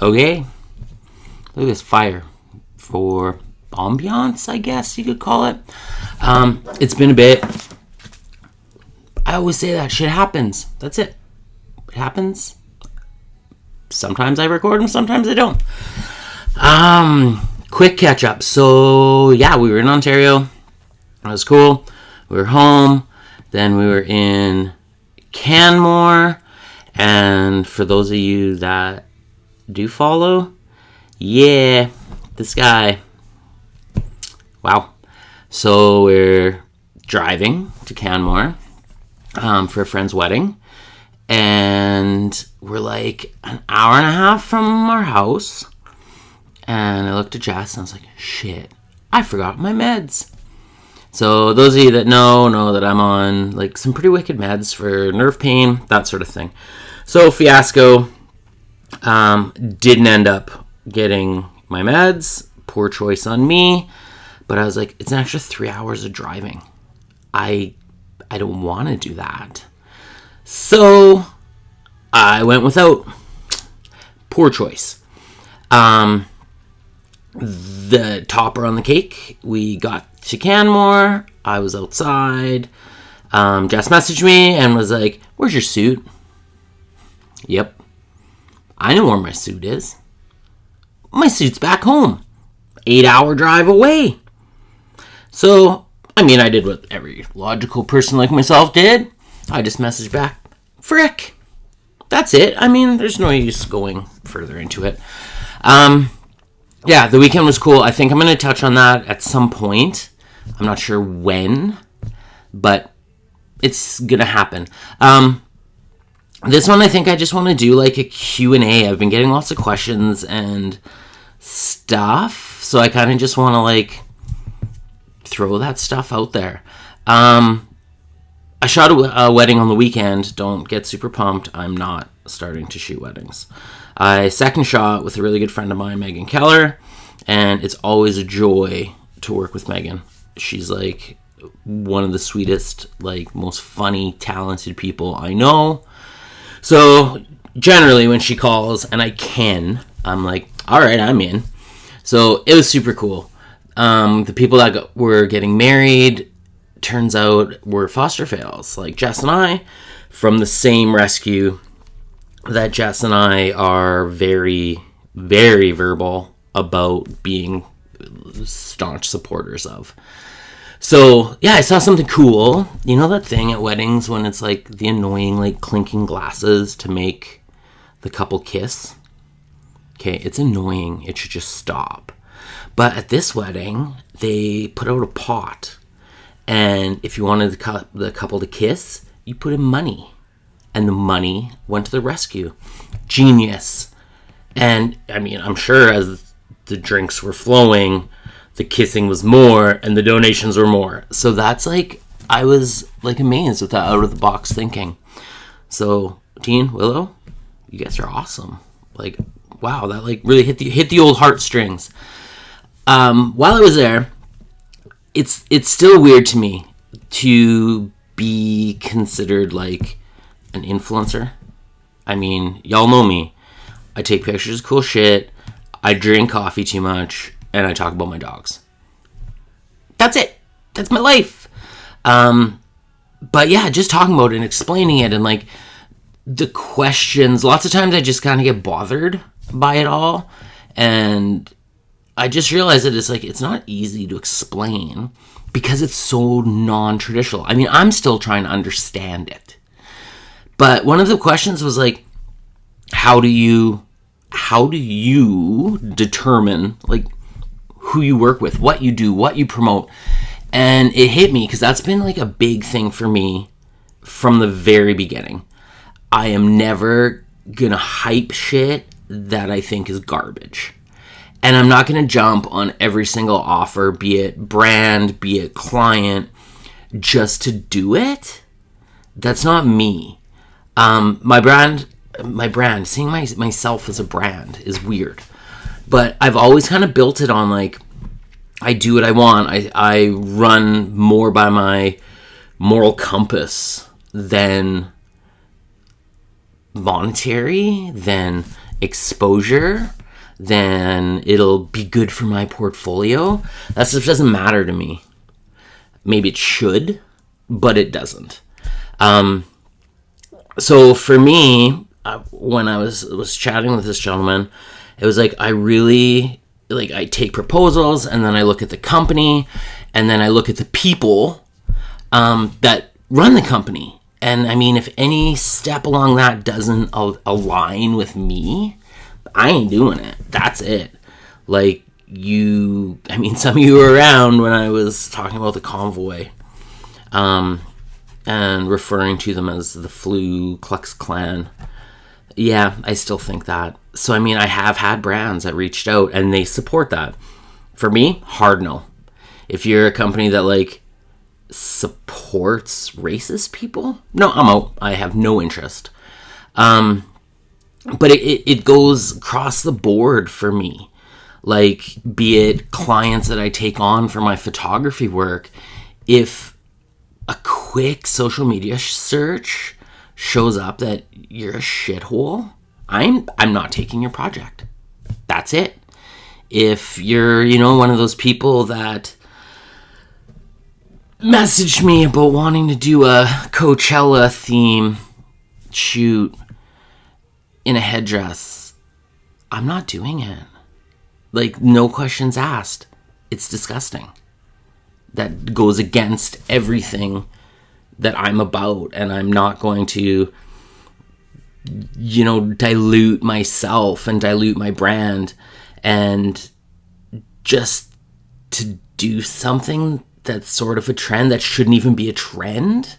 Okay. Look at this fire for ambiance, I guess you could call it. It's been a bit. I always say that shit happens. That's it. It happens. Sometimes I record them, sometimes I don't. Quick catch up. So yeah, we were in Ontario. It was cool. We were home. Then we were in Canmore. And for those of you that do follow, yeah, this guy. Wow. So we're driving to Canmore for a friend's wedding. And we're like an hour and a half from our house. And I looked at Jess and I was like, shit, I forgot my meds. So those of you that know that I'm on like some pretty wicked meds for nerve pain, that sort of thing. So fiasco, didn't end up getting my meds. Poor choice on me. But I was like, it's an extra 3 hours of driving. I don't want to do that. So I went without. Poor choice. The topper on the cake, we got to Canmore. I was outside. Jess messaged me and was like, where's your suit? Yep. I know where my suit is. My suit's back home. 8-hour drive away. So, I mean, I did what every logical person like myself did. I just messaged back, frick. That's it. I mean, there's no use going further into it. Yeah, the weekend was cool. I think I'm going to touch on that at some point. I'm not sure when, but it's going to happen. This one, I think I just want to do like a Q&A. I've been getting lots of questions and stuff, so I kind of just want to like throw that stuff out there. I shot a wedding on the weekend. Don't get super pumped. I'm not starting to shoot weddings. I second shot with a really good friend of mine, Megan Keller, and it's always a joy to work with Megan. She's like one of the sweetest, like most funny, talented people I know. So generally when she calls and I can, I'm like, all right, I'm in. So it was super cool. The people that were getting married, turns out, were foster fails. Like Jess and I, from the same rescue that Jess and I are very, very verbal about being staunch supporters of. So, yeah, I saw something cool. You know that thing at weddings when it's like the annoying, like clinking glasses to make the couple kiss? Okay, it's annoying. It should just stop. But at this wedding, they put out a pot. And if you wanted the couple to kiss, you put in money. And the money went to the rescue. Genius. And, I mean, I'm sure as the drinks were flowing, the kissing was more and the donations were more. So that's like, I was like amazed with that out of the box thinking. So, Dean, Willow, you guys are awesome. Like, wow, that like really hit the old heartstrings. While I was there, it's still weird to me to be considered like an influencer. I mean, y'all know me. I take pictures of cool shit. I drink coffee too much. And I talk about my dogs. That's it. That's my life. But yeah, just talking about it and explaining it and like the questions. Lots of times I just kind of get bothered by it all. And I just realized that it's like, it's not easy to explain because it's so non-traditional. I mean, I'm still trying to understand it. But one of the questions was like, how do you determine like who you work with, what you do, what you promote? And it hit me because that's been like a big thing for me from the very beginning. I am never gonna hype shit that I think is garbage. And I'm not gonna jump on every single offer, be it brand, be it client, just to do it. That's not me. My brand, seeing myself as a brand is weird. But I've always kind of built it on like, I do what I want. I run more by my moral compass than monetary, than exposure, then it'll be good for my portfolio. That stuff doesn't matter to me. Maybe it should, but it doesn't. So for me, when I was chatting with this gentleman, it was like, I really, like, I take proposals, and then I look at the company, and then I look at the people that run the company. And I mean, if any step along that doesn't align with me, I ain't doing it. That's it. Like, some of you were around when I was talking about the convoy, and referring to them as the Flu Klux Klan. Yeah, I still think that. So, I mean, I have had brands that reached out and they support that. For me, hard no. If you're a company that, like, supports racist people, no, I'm out. I have no interest. But it goes across the board for me. Like, be it clients that I take on for my photography work, if a quick social media search shows up that you're a shithole, I'm not taking your project. That's it. If you're, one of those people that messaged me about wanting to do a Coachella theme shoot in a headdress, I'm not doing it. Like, no questions asked. It's disgusting. That goes against everything that I'm about, and I'm not going to, dilute myself and dilute my brand, and just to do something that's sort of a trend that shouldn't even be a trend.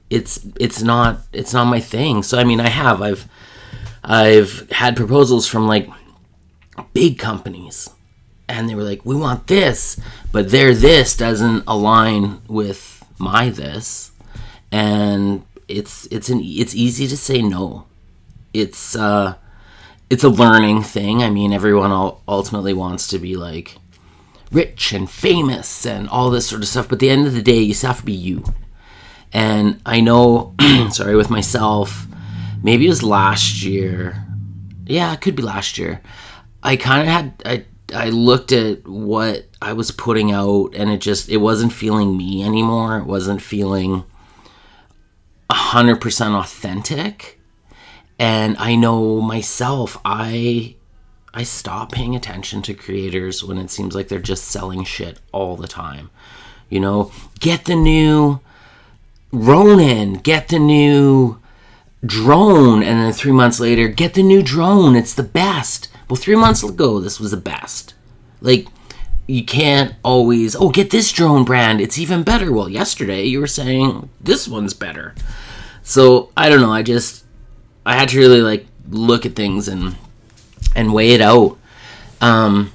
It's not my thing. So I mean, I've had proposals from, like, big companies, and they were like, we want this, but their this doesn't align with my this, and it's easy to say no. It's a learning thing. I mean, everyone ultimately wants to be, like, rich and famous and all this sort of stuff, but at the end of the day, you still have to be you. And I know, sorry, with myself, maybe it was last year. Yeah, it could be last year. I kind of had, I looked at what I was putting out, and it wasn't feeling me anymore. It wasn't feeling 100% authentic. And I know myself, I stop paying attention to creators when it seems like they're just selling shit all the time. Get the new Ronin, get the new drone, and then 3 months later, get the new drone, it's the best. Well, 3 months ago, this was the best. Like, you can't always, get this drone brand, it's even better. Well, yesterday you were saying this one's better. So, I don't know, I had to really, like, look at things and weigh it out. And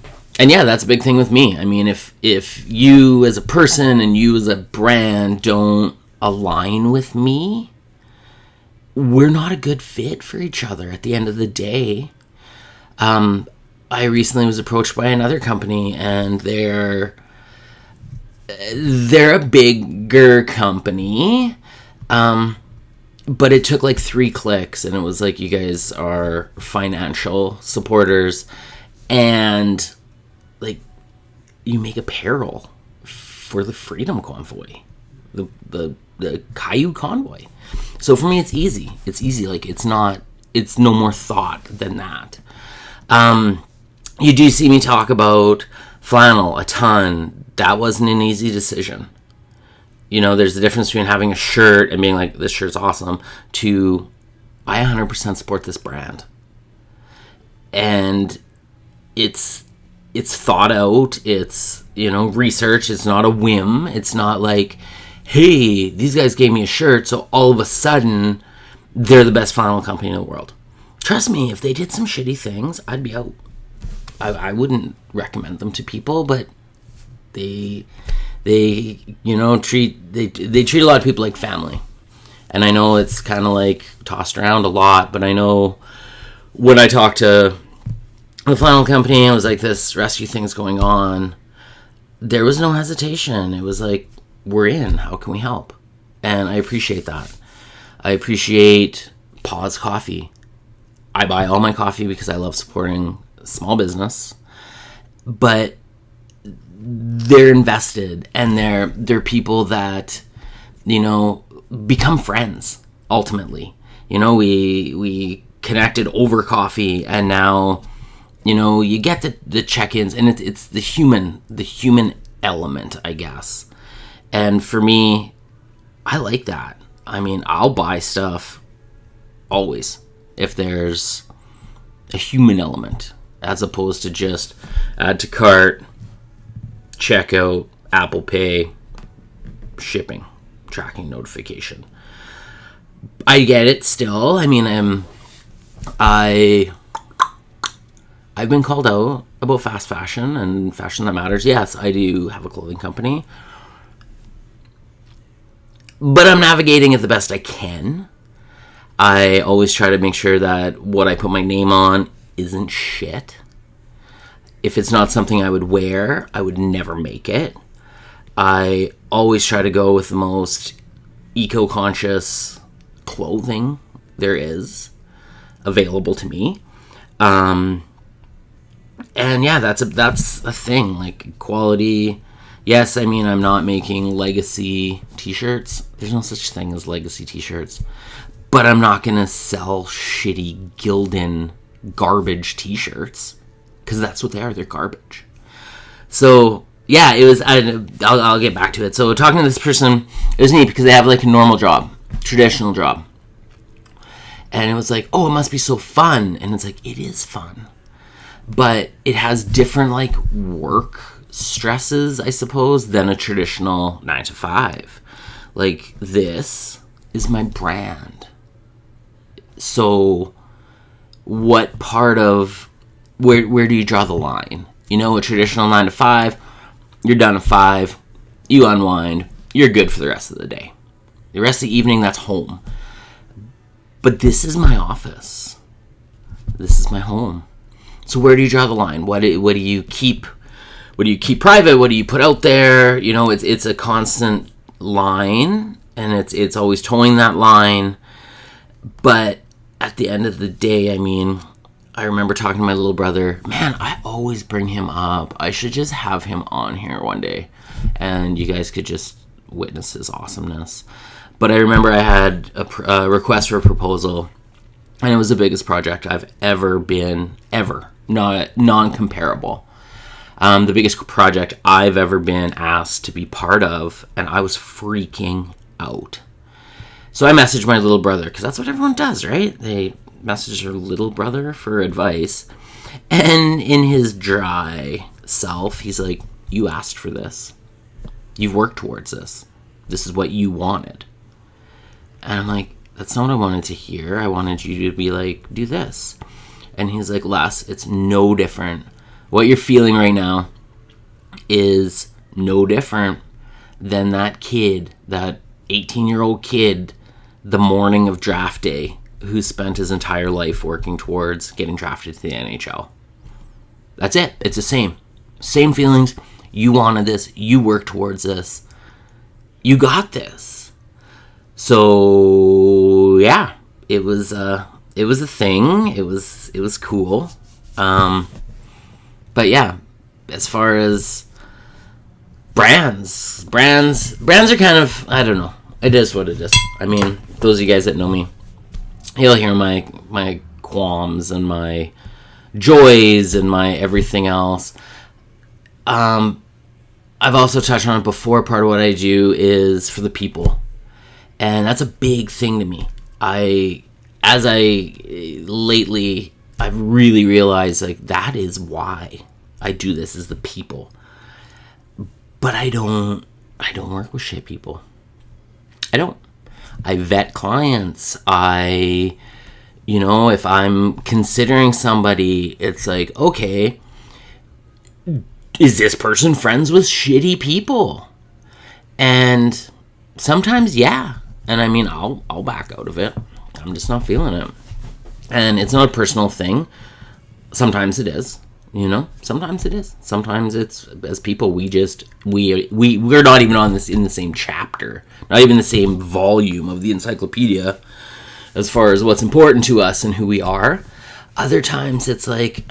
yeah, that's a big thing with me. I mean, if you as a person and you as a brand don't align with me, we're not a good fit for each other at the end of the day. I recently was approached by another company, and they're a bigger company, but it took like 3 clicks, and it was like, you guys are financial supporters, and, like, you make apparel for the Freedom Convoy, the Caillou Convoy. So for me, it's easy. It's easy. Like, it's no more thought than that. You do see me talk about flannel a ton. That wasn't an easy decision. There's a difference between having a shirt and being like, this shirt's awesome, to, I 100% support this brand. And it's thought out. It's, research. It's not a whim. It's not like, hey, these guys gave me a shirt, so all of a sudden, they're the best flannel company in the world. Trust me, if they did some shitty things, I'd be out. I wouldn't recommend them to people, but they treat a lot of people like family. And I know it's kind of like tossed around a lot, but I know when I talked to the flannel company, it was like, this rescue thing's going on. There was no hesitation. It was like, we're in. How can we help? And I appreciate that. I appreciate Pause Coffee. I buy all my coffee because I love supporting small business, but they're invested, and they're people that, you know, become friends ultimately. You know, we connected over coffee, and now, you know, you get the check-ins, and it's the human element, I guess. And for me, I like that. I mean, I'll buy stuff always if there's a human element, as opposed to just add to cart, checkout, Apple Pay, shipping, tracking notification. I get it still. I mean, I've been called out about fast fashion and fashion that matters. Yes, I do have a clothing company, but I'm navigating it the best I can. I always try to make sure that what I put my name on isn't shit. If it's not something I would wear, I would never make it. I always try to go with the most eco-conscious clothing there is available to me. And yeah, that's a thing. Like, quality. Yes, I mean, I'm not making legacy t-shirts. There's no such thing as legacy t-shirts. But I'm not going to sell shitty Gildan garbage t-shirts, because that's what they are. They're garbage. So, yeah, it was, I'll get back to it. So, talking to this person, it was neat because they have like a normal job, traditional job. And it was like, oh, it must be so fun. And it's like, it is fun. But it has different like work stresses, I suppose, than a traditional 9 to 5. Like, this is my brand. So what part of where do you draw the line? You know, a traditional 9 to 5, you're done at 5, you unwind, you're good for the rest of the day. The rest of the evening, that's home. But this is my office. This is my home. So where do you draw the line? What do you keep? What do you keep private? What do you put out there? You know, it's a constant line, and it's always towing that line. But at the end of the day, I mean, I remember talking to my little brother. Man, I always bring him up. I should just have him on here one day, and you guys could just witness his awesomeness. But I remember I had a request for a proposal, and it was the biggest project I've ever been, not non-comparable. The biggest project I've ever been asked to be part of, and I was freaking out. So I messaged my little brother, because that's what everyone does, right? They message their little brother for advice. And in his dry self, he's like, you asked for this. You've worked towards this. This is what you wanted. And I'm like, that's not what I wanted to hear. I wanted you to be like, do this. And he's like, Les, it's no different. What you're feeling right now is no different than that kid, that 18-year-old kid, the morning of draft day, who spent his entire life working towards getting drafted to the NHL. That's it. It's the same. Same feelings. You wanted this. You worked towards this. You got this. So, yeah. It was a thing. It was cool. But yeah, as far as brands are kind of, I don't know. It is what it is. I mean, those of you guys that know me, you'll hear my qualms and my joys and my everything else. I've also touched on it before. Part of what I do is for the people, and that's a big thing to me. Lately, I've really realized, like, that is why I do this, is the people. But I don't work with shit people. I don't. I vet clients. If I'm considering somebody, it's like, okay, is this person friends with shitty people? And sometimes, yeah. And I mean, I'll back out of it. I'm just not feeling it. And it's not a personal thing. Sometimes it is. Sometimes it is. Sometimes it's, as people, we're not even in the same chapter, not even the same volume of the encyclopedia as far as what's important to us and who we are. Other times it's like,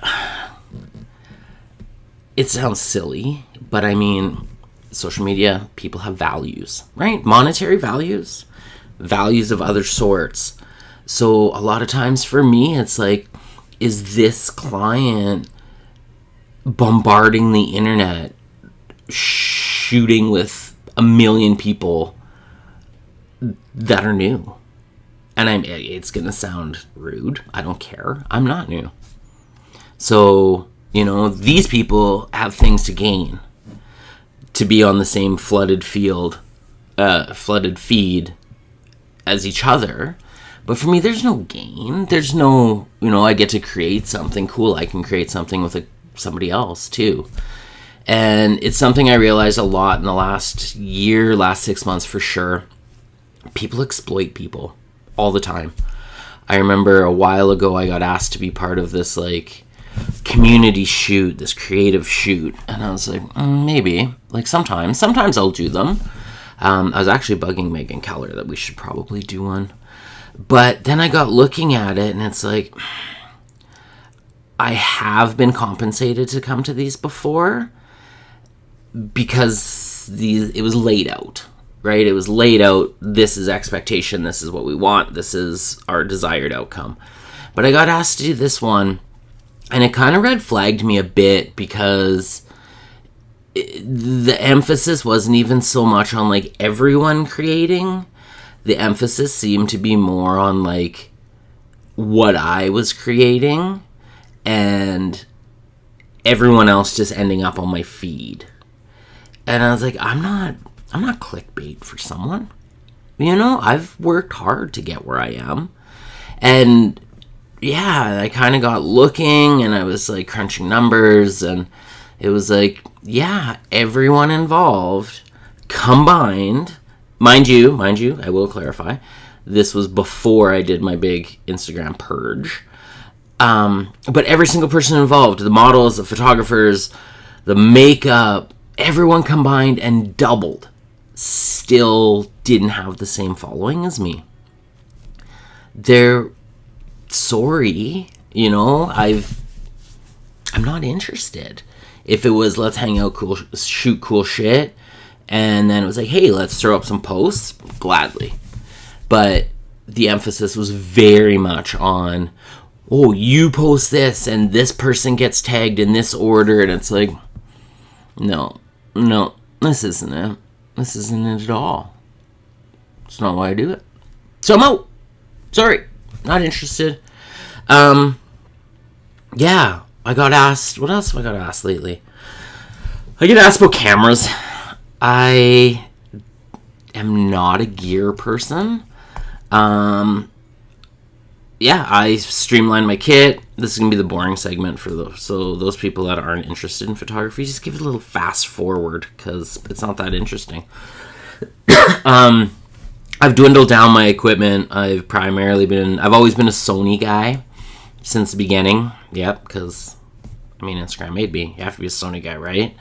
it sounds silly, but I mean, social media, people have values, right? Monetary values, values of other sorts. So a lot of times for me, it's like, is this client bombarding the internet, shooting with a million people that are new? And it's going to sound rude. I don't care. I'm not new. So, these people have things to gain to be on the same flooded feed as each other. But for me, there's no gain. There's no, I get to create something cool. I can create something with somebody else too. And it's something I realized a lot in the last 6 months for sure. People exploit people all the time. I remember a while ago I got asked to be part of this community shoot, this creative shoot, and I was like, maybe. Sometimes I'll do them. I was actually bugging Megan Keller that we should probably do one. But then I got looking at it, and it's like, I have been compensated to come to these before because it was laid out. Right? It was laid out. This is expectation. This is what we want. This is our desired outcome. But I got asked to do this one, and it kind of red flagged me a bit because the emphasis wasn't even so much on everyone creating. The emphasis seemed to be more on what I was creating and everyone else just ending up on my feed. And I was like, I'm not clickbait for someone. I've worked hard to get where I am. And yeah, I kind of got looking and I was crunching numbers, and it was everyone involved combined. Mind you, I will clarify, this was before I did my big Instagram purge. But every single person involved, the models, the photographers, the makeup, everyone combined and doubled, still didn't have the same following as me. They're sorry, I'm not interested. If it was let's hang out, cool, shoot cool shit, and then it was hey, let's throw up some posts, gladly. But the emphasis was very much on, oh, you post this and this person gets tagged in this order, and it's no, this isn't it. This isn't it at all. It's not why I do it. So I'm out. Sorry. Not interested. Yeah. I got asked... What else have I got asked lately? I get asked about cameras. I am not a gear person. Yeah, I streamlined my kit. This is going to be the boring segment for those people that aren't interested in photography. Just give it a little fast forward because it's not that interesting. I've dwindled down my equipment. I've always been a Sony guy since the beginning. Yep, because, Instagram made me. You have to be a Sony guy, right?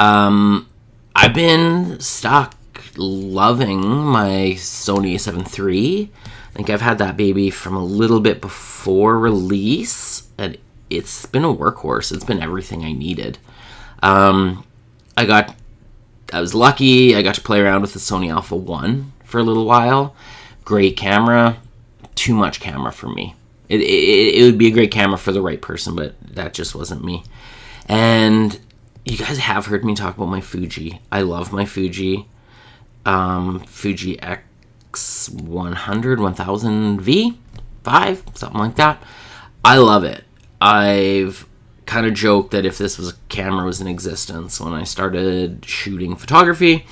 I've been stuck loving my Sony a7 III. I think I've had that baby from a little bit before release, and it's been a workhorse. It's been everything I needed. I was lucky. I got to play around with the Sony Alpha 1 for a little while. Great camera. Too much camera for me. It would be a great camera for the right person, but that just wasn't me. And you guys have heard me talk about my Fuji. I love my Fuji. Fuji X100, 1000V, 5, something like that. I love it. I've kind of joked that if this camera was in existence when I started shooting photography,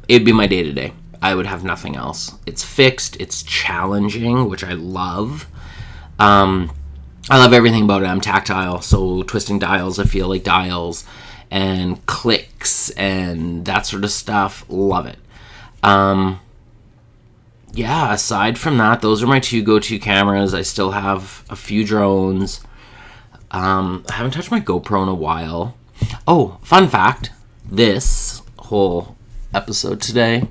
it'd be my day-to-day. I would have nothing else. It's fixed. It's challenging, which I love. I love everything about it. I'm tactile, so twisting dials, I feel like dials, and clicks, and that sort of stuff. Love it. Yeah, aside from that, those are my two go-to cameras. I still have a few drones. I haven't touched my GoPro in a while. Oh, fun fact. This whole episode today,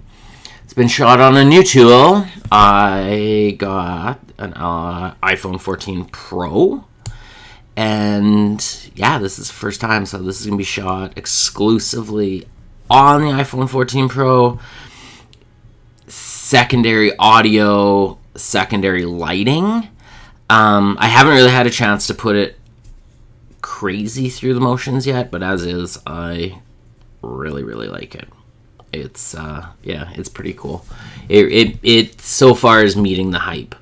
it's been shot on a new tool. I got an iPhone 14 Pro. And yeah, this is the first time, so this is going to be shot exclusively on the iPhone 14 Pro. Secondary audio, secondary lighting. I haven't really had a chance to put it crazy through the motions yet, but as is, I really, really like it. It's it's pretty cool. It so far is meeting the hype.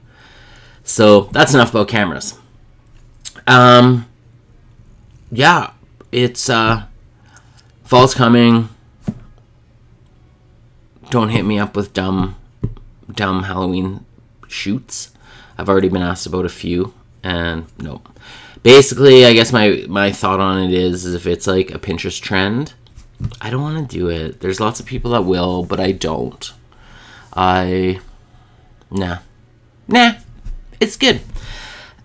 So that's enough about cameras. Yeah, it's fall's coming. Don't hit me up with dumb Halloween shoots. I've already been asked about a few, and no. Basically, I guess my thought on it is if it's like a Pinterest trend, I don't want to do it. There's lots of people that will, but I don't. Nah, it's good.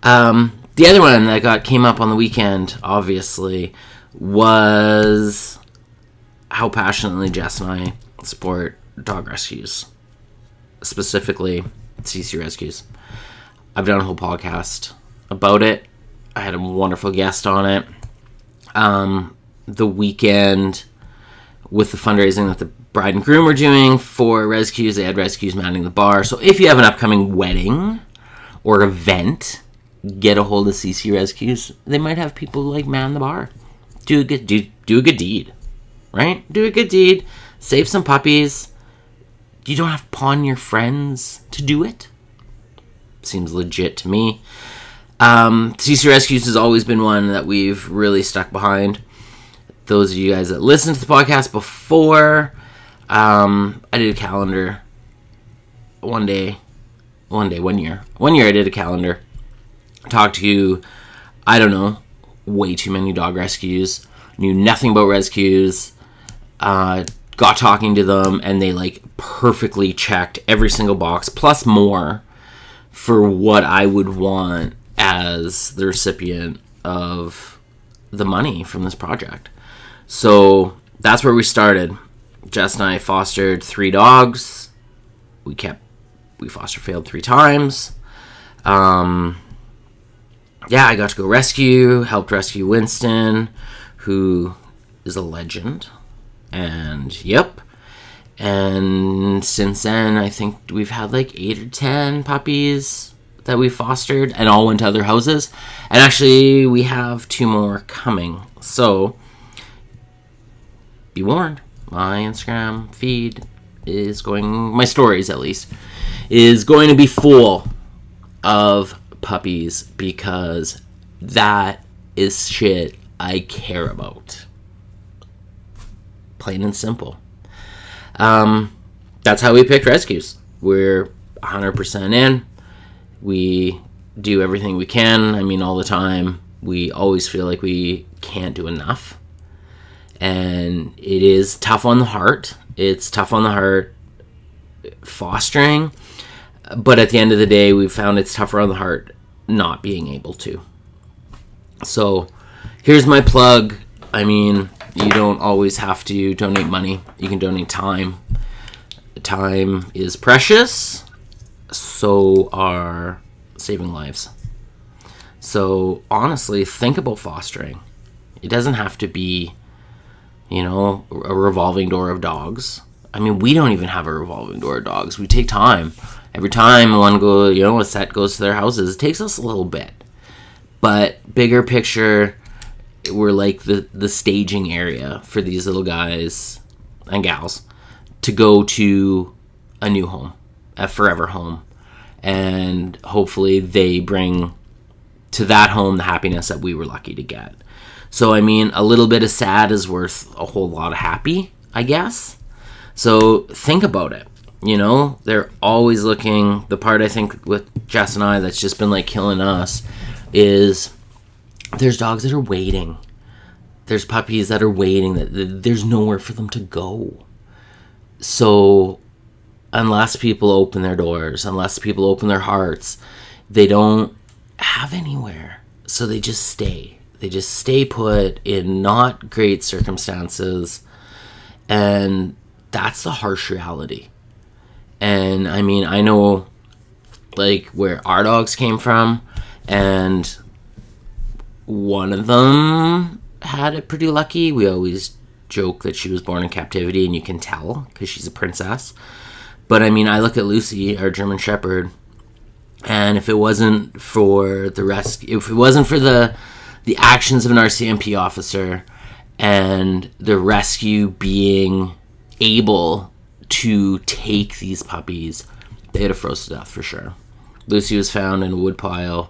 The other one that came up on the weekend, obviously, was how passionately Jess and I support dog rescues, specifically CC rescues. I've done a whole podcast about it. I had a wonderful guest on it. The weekend, with the fundraising that the bride and groom were doing for rescues, they had rescues manning the bar. So if you have an upcoming wedding or event, get a hold of CC Rescues. They might have people like man the bar. Do a good deed, right? Do a good deed. Save some puppies. You don't have to pawn your friends to do it. Seems legit to me. CC Rescues has always been one that we've really stuck behind. Those of you guys that listened to the podcast before, I did a calendar one year I did a calendar. Talked to, I don't know, way too many dog rescues. Knew nothing about rescues. Got talking to them, and they like perfectly checked every single box, plus more, for what I would want as the recipient of the money from this project. So that's where we started. Jess and I fostered 3 dogs. We foster failed 3 times. I got to go helped rescue Winston, who is a legend. And since then, I think we've had like 8 or 10 puppies that we fostered, and all went to other houses. And actually, we have 2 more coming. So, be warned, my Instagram feed my stories at least, is going to be full of puppies, because that is shit I care about. Plain and simple. That's how we picked rescues. We're 100% in. We do everything we can. I mean, all the time. We always feel like we can't do enough. And it is tough on the heart. It's tough on the heart fostering. But at the end of the day, we've found it's tougher on the heart not being able to. So, here's my plug. I mean, you don't always have to donate money. You can donate time. Time is precious. So are saving lives. So, honestly, think about fostering. It doesn't have to be, a revolving door of dogs. I mean, we don't even have a revolving door of dogs. We take time. Every time a set goes to their houses, it takes us a little bit. But bigger picture, we're like the staging area for these little guys and gals to go to a new home, a forever home. And hopefully they bring to that home the happiness that we were lucky to get. So, I mean, a little bit of sad is worth a whole lot of happy, I guess. So think about it. They're always looking. The part I think with Jess and I that's just been like killing us is there's dogs that are waiting. There's puppies that are waiting. That there's nowhere for them to go. So unless people open their doors, unless people open their hearts, they don't have anywhere. So they just stay. They just stay put in not great circumstances. And that's the harsh reality. And I mean, I know like where our dogs came from, and one of them had it pretty lucky. We always joke that she was born in captivity, and you can tell because she's a princess. But I mean, I look at Lucy, our German Shepherd, and if it wasn't for the rescue, if it wasn't for the actions of an RCMP officer and the rescue being able to take these puppies, they'd have froze to death for sure. Lucy was found in a woodpile,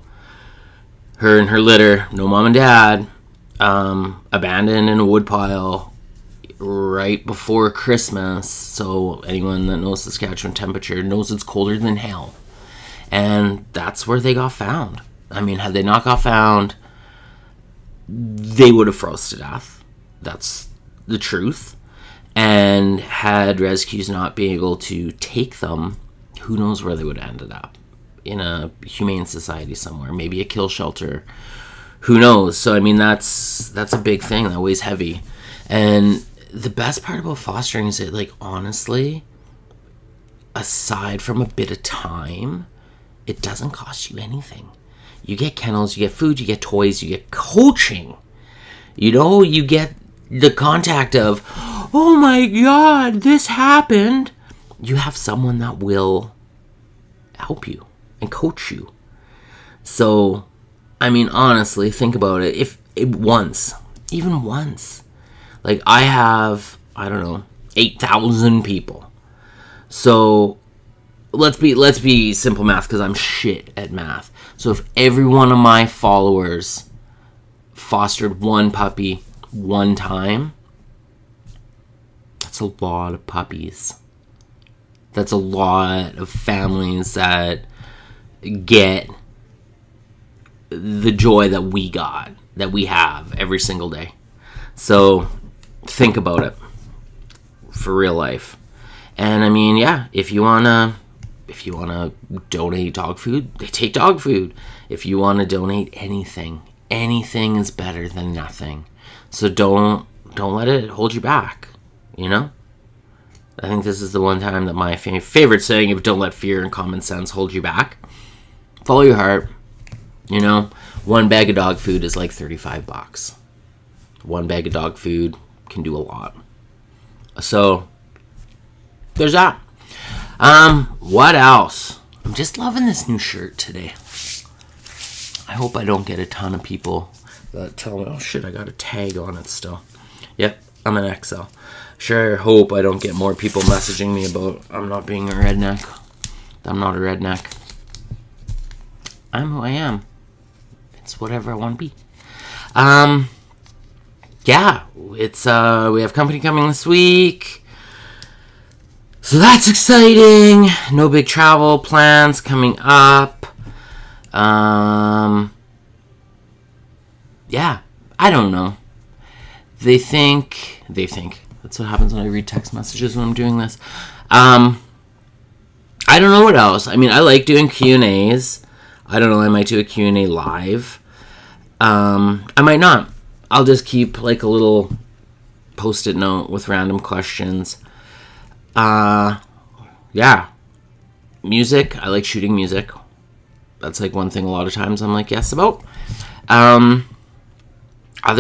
her and her litter, no mom and dad, abandoned in a woodpile right before Christmas. So anyone that knows Saskatchewan temperature knows it's colder than hell. And that's where they got found. I mean, had they not got found, they would have froze to death. That's the truth. And had rescues not been able to take them, who knows where they would have ended up. In a humane society somewhere. Maybe a kill shelter. Who knows? So, I mean, that's a big thing. That weighs heavy. And the best part about fostering is that, like, honestly, aside from a bit of time, it doesn't cost you anything. You get kennels, you get food, you get toys, you get coaching. You know, you get the contact of, oh my God, this happened. You have someone that will help you and coach you. So, I mean, honestly, think about it. If even once, like I have, I don't know, 8,000 people. So let's be simple math, because I'm shit at math. So if every one of my followers fostered one puppy one time, that's a lot of puppies. That's a lot of families that get the joy that we have every single day. So think about it for real life. And I mean, yeah, if you wanna donate dog food, they take dog food. If you want to donate anything is better than nothing. So don't let it hold you back, you know? I think this is the one time that my favorite saying of don't let fear and common sense hold you back. Follow your heart. You know, one bag of dog food is like $35. One bag of dog food can do a lot. So there's that. What else? I'm just loving this new shirt today. I hope I don't get a ton of people that tell me, oh shit, I got a tag on it still. Yep, I'm an XL. Sure, hope I don't get more people messaging me about I'm not being a redneck. I'm not a redneck. I'm who I am. It's whatever I want to be. Yeah, it's we have company coming this week. So that's exciting. No big travel plans coming up. Yeah, I don't know. They think. That's what happens when I read text messages when I'm doing this. I don't know what else. I mean, I like doing Q&As. I don't know, I might do a Q&A live. I might not. I'll just keep like a little post-it note with random questions. Yeah. Music. I like shooting music. That's like one thing a lot of times I'm like, yes about. Other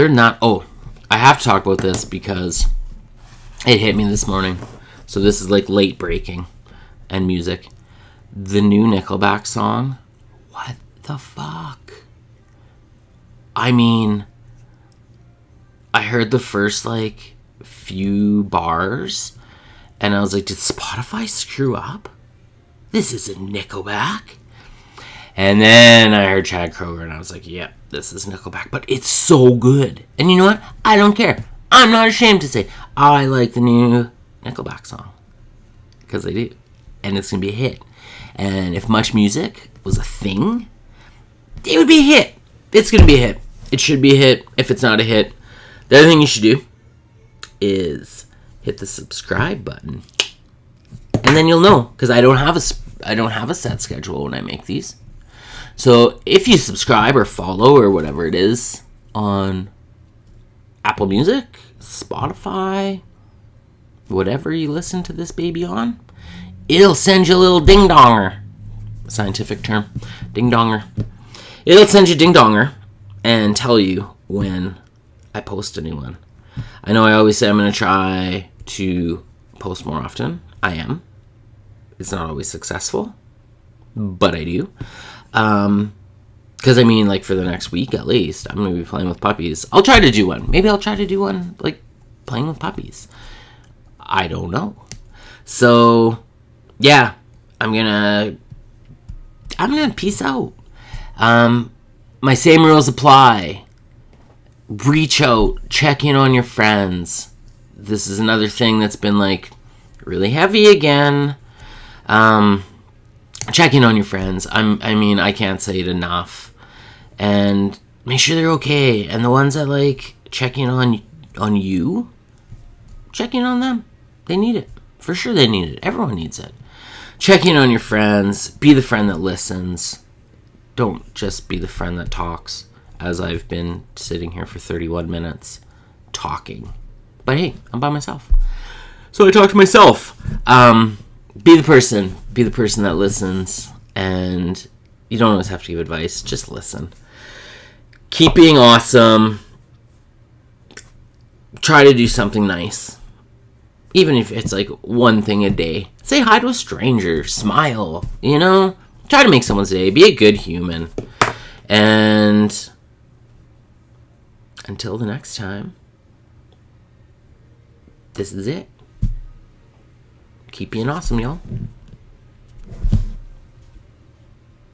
than that, I have to talk about this because it hit me this morning. So this is like late breaking and music. The new Nickelback song. What the fuck? I mean, I heard the first like few bars and I was like, did Spotify screw up? This isn't Nickelback. And then I heard Chad Kroeger and I was like, yep, this is Nickelback. But it's so good. And you know what? I don't care. I'm not ashamed to say I like the new Nickelback song. Because I do. And it's going to be a hit. And if Much Music was a thing, it would be a hit. It's going to be a hit. It should be a hit. If it's not a hit, the other thing you should do is hit the subscribe button. And then you'll know. Because I don't have a set schedule when I make these. So if you subscribe or follow or whatever it is on Apple Music, Spotify, whatever you listen to this baby on, it'll send you a little ding-donger scientific term. Ding donger. It'll send you ding donger and tell you when I post a new one. I know I always say I'm going to try to post more often. I am. It's not always successful, but I do. Because I mean, like, for the next week at least, I'm going to be playing with puppies. I'll try to do one. Maybe I'll try to do one, like, playing with puppies. I don't know. So, yeah, I'm gonna peace out. My same rules apply. Reach out, check in on your friends. This is another thing that's been, like, really heavy again. Check in on your friends. I can't say it enough. And make sure they're okay. And the ones that, like, check in on you, check in on them. They need it. For sure they need it. Everyone needs it. Check in on your friends. Be the friend that listens. Don't just be the friend that talks, as I've been sitting here for 31 minutes talking. But hey, I'm by myself, so I talk to myself. Be the person that listens, and you don't always have to give advice. Just listen. Keep being awesome. Try to do something nice. Even if it's like one thing a day. Say hi to a stranger. Smile. You know? Try to make someone's day. Be a good human. And until the next time, this is it. Keep being awesome, y'all.